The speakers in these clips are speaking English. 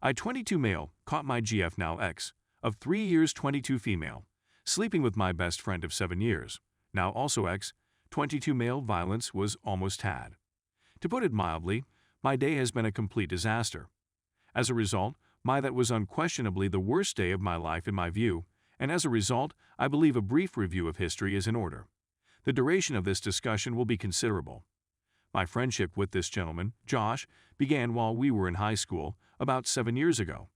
I 22 male caught my GF now ex of 3 years 22 female, sleeping with my best friend of 7 years, now also ex, 22 male violence was almost had. To put it mildly, my day has been a complete disaster. As a result, that was unquestionably the worst day of my life in my view, and as a result, I believe a brief review of history is in order. The duration of this discussion will be considerable. My friendship with this gentleman, Josh, began while we were in high school, about 7 years ago.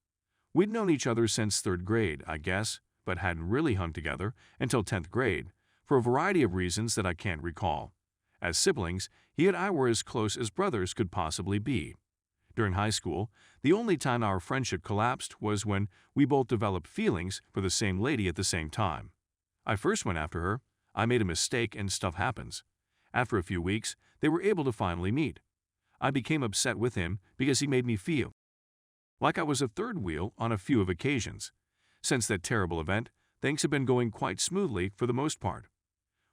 We'd known each other since 3rd grade, I guess, but hadn't really hung together until 10th grade, for a variety of reasons that I can't recall. As siblings, he and I were as close as brothers could possibly be. During high school, the only time our friendship collapsed was when we both developed feelings for the same lady at the same time. I first went after her, I made a mistake and stuff happens. After a few weeks, they were able to finally meet. I became upset with him because he made me feel like I was a third wheel on a few of occasions. Since that terrible event, things have been going quite smoothly for the most part.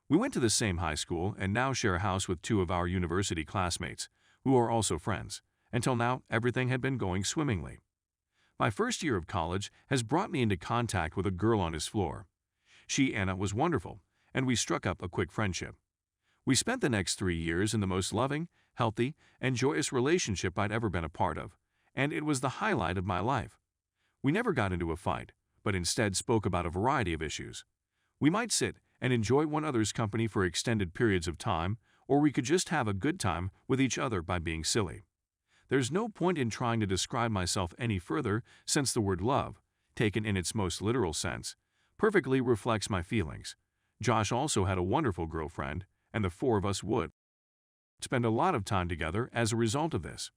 We went to the same high school and now share a house with 2 of our university classmates, who are also friends. Until now, everything had been going swimmingly. My first year of college has brought me into contact with a girl on his floor. She, Anna, was wonderful, and we struck up a quick friendship. We spent the next 3 years in the most loving, healthy, and joyous relationship I'd ever been a part of, and it was the highlight of my life. We never got into a fight, but instead spoke about a variety of issues. We might sit and enjoy one another's company for extended periods of time, or we could just have a good time with each other by being silly. There's no point in trying to describe myself any further since the word love, taken in its most literal sense, perfectly reflects my feelings. Josh also had a wonderful girlfriend, and the 4 of us would spend a lot of time together as a result of this.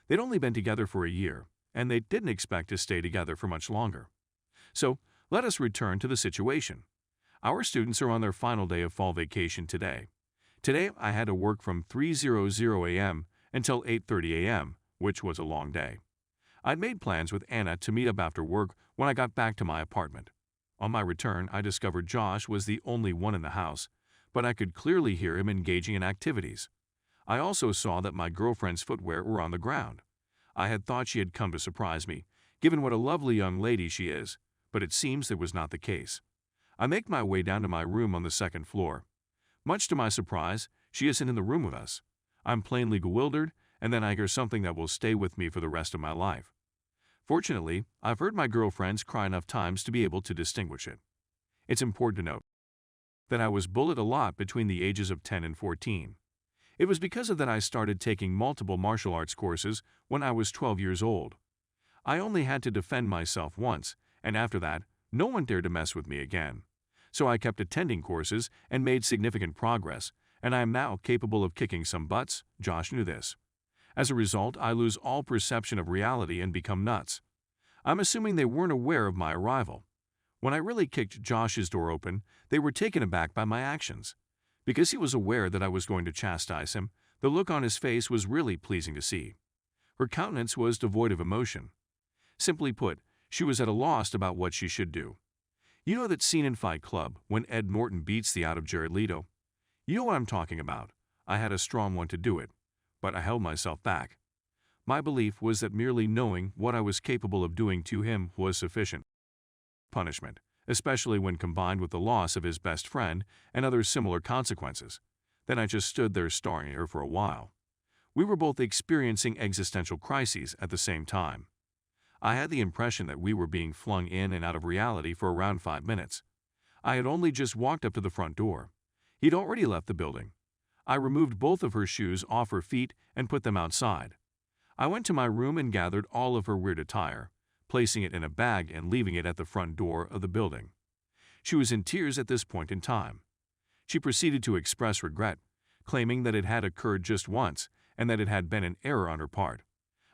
They'd only been together for a year, and they didn't expect to stay together for much longer. So, let us return to the situation. Our students are on their final day of fall vacation today. Today, I had to work from 3:00 a.m. until 8:30 a.m., which was a long day. I'd made plans with Anna to meet up after work when I got back to my apartment. On my return, I discovered Josh was the only one in the house, but I could clearly hear him engaging in activities. I also saw that my girlfriend's footwear were on the ground. I had thought she had come to surprise me, given what a lovely young lady she is, but it seems that was not the case. I make my way down to my room on the 2nd floor. Much to my surprise, she isn't in the room with us. I'm plainly bewildered, and then I hear something that will stay with me for the rest of my life. Fortunately, I've heard my girlfriends cry enough times to be able to distinguish it. It's important to note that I was bullied a lot between the ages of 10 and 14. It was because of that I started taking multiple martial arts courses when I was 12 years old. I only had to defend myself once, and after that, no one dared to mess with me again. So I kept attending courses and made significant progress, and I am now capable of kicking some butts. Josh knew this. As a result, I lose all perception of reality and become nuts. I'm assuming they weren't aware of my arrival. When I really kicked Josh's door open, they were taken aback by my actions. Because he was aware that I was going to chastise him, the look on his face was really pleasing to see. Her countenance was devoid of emotion. Simply put, she was at a loss about what she should do. You know that scene in Fight Club when Ed Norton beats the out of Jared Leto? You know what I'm talking about. I had a strong one to do it, but I held myself back. My belief was that merely knowing what I was capable of doing to him was sufficient punishment, especially when combined with the loss of his best friend and other similar consequences. Then I just stood there staring at her for a while. We were both experiencing existential crises at the same time. I had the impression that we were being flung in and out of reality for around 5 minutes. I had only just walked up to the front door. He'd already left the building. I removed both of her shoes off her feet and put them outside. I went to my room and gathered all of her weird attire, placing it in a bag and leaving it at the front door of the building. She was in tears at this point in time. She proceeded to express regret, claiming that it had occurred just once and that it had been an error on her part.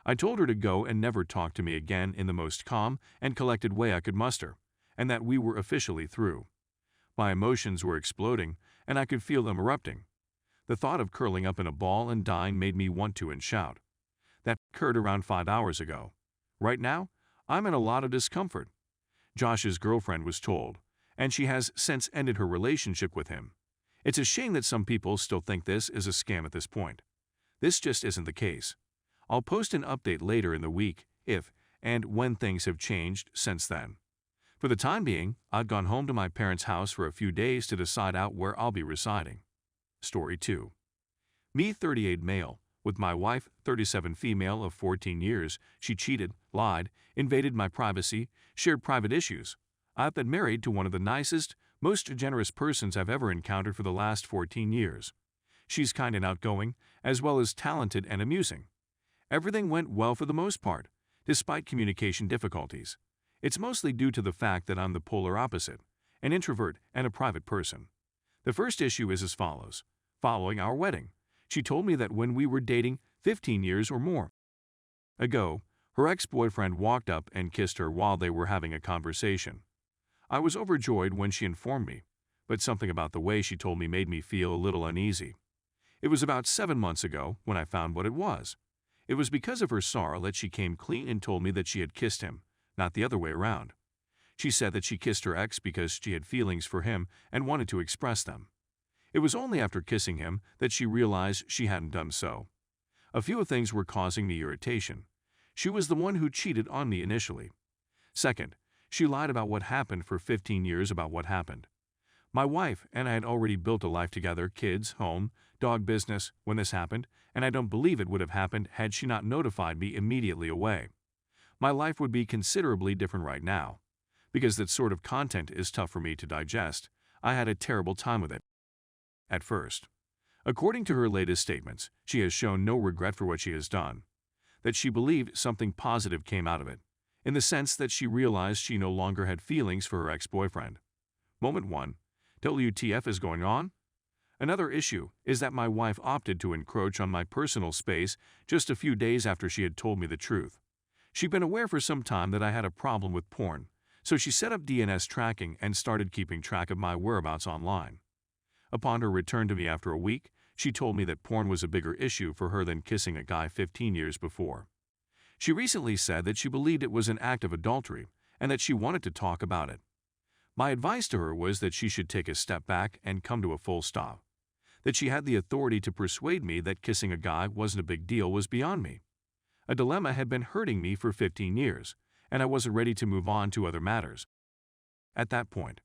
I told her to go and never talk to me again in the most calm and collected way I could muster, and that we were officially through. My emotions were exploding, and I could feel them erupting. The thought of curling up in a ball and dying made me want to and shout. That occurred around 5 hours ago. Right now, I'm in a lot of discomfort. Josh's girlfriend was told, and she has since ended her relationship with him. It's a shame that some people still think this is a scam at this point. This just isn't the case. I'll post an update later in the week if, and when things have changed since then. For the time being, I've gone home to my parents' house for a few days to decide out where I'll be residing. Story 2. Me, 38 male, with my wife, 37 female of 14 years. She cheated, lied, invaded my privacy, shared private issues. I've been married to one of the nicest, most generous persons I've ever encountered for the last 14 years. She's kind and outgoing, as well as talented and amusing. Everything went well for the most part, despite communication difficulties. It's mostly due to the fact that I'm the polar opposite, an introvert and a private person. The first issue is as follows. Following our wedding, she told me that when we were dating 15 years or more ago, her ex-boyfriend walked up and kissed her while they were having a conversation. I was overjoyed when she informed me, but something about the way she told me made me feel a little uneasy. It was about 7 months ago when I found what it was. It was because of her sorrow that she came clean and told me that she had kissed him, not the other way around. She said that she kissed her ex because she had feelings for him and wanted to express them. It was only after kissing him that she realized she hadn't done so. A few things were causing me irritation. She was the one who cheated on me initially. Second, she lied about what happened for 15 years about what happened. My wife and I had already built a life together, kids, home, dog business, when this happened, and I don't believe it would have happened had she not notified me immediately away. My life would be considerably different right now. Because that sort of content is tough for me to digest, I had a terrible time with it at first. According to her latest statements, she has shown no regret for what she has done. That she believed something positive came out of it, in the sense that she realized she no longer had feelings for her ex-boyfriend. Moment 1. WTF is going on? Another issue is that my wife opted to encroach on my personal space just a few days after she had told me the truth. She'd been aware for some time that I had a problem with porn, so she set up DNS tracking and started keeping track of my whereabouts online. Upon her return to me after a week, she told me that porn was a bigger issue for her than kissing a guy 15 years before. She recently said that she believed it was an act of adultery and that she wanted to talk about it. My advice to her was that she should take a step back and come to a full stop. That she had the authority to persuade me that kissing a guy wasn't a big deal was beyond me. A dilemma had been hurting me for 15 years, and I wasn't ready to move on to other matters at that point.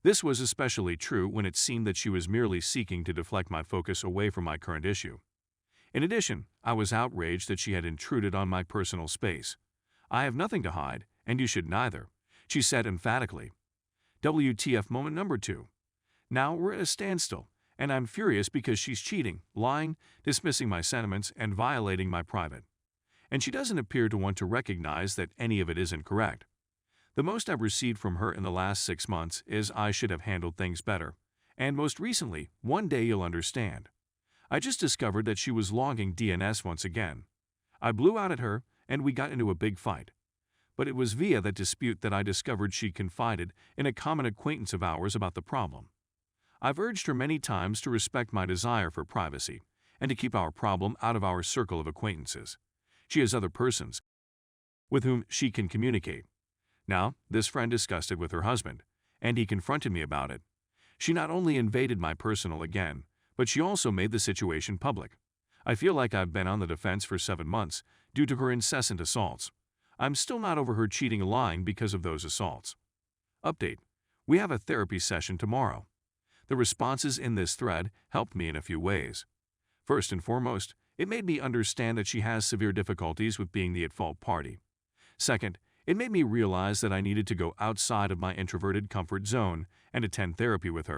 This was especially true when it seemed that she was merely seeking to deflect my focus away from my current issue. In addition, I was outraged that she had intruded on my personal space. I have nothing to hide, and you should neither, she said emphatically. WTF moment number 2. Now we're at a standstill, and I'm furious because she's cheating, lying, dismissing my sentiments, and violating my private. And she doesn't appear to want to recognize that any of it isn't correct. The most I've received from her in the last 6 months is I should have handled things better, and most recently, one day you'll understand. I just discovered that she was logging DNS once again. I blew out at her, and we got into a big fight. But it was via that dispute that I discovered she confided in a common acquaintance of ours about the problem. I've urged her many times to respect my desire for privacy and to keep our problem out of our circle of acquaintances. She has other persons with whom she can communicate. Now, this friend discussed it with her husband, and he confronted me about it. She not only invaded my personal again, but she also made the situation public. I feel like I've been on the defense for 7 months due to her incessant assaults. I'm still not over her cheating and lying because of those assaults. Update. We have a therapy session tomorrow. The responses in this thread helped me in a few ways. First and foremost, it made me understand that she has severe difficulties with being the at-fault party. Second, it made me realize that I needed to go outside of my introverted comfort zone and attend therapy with her.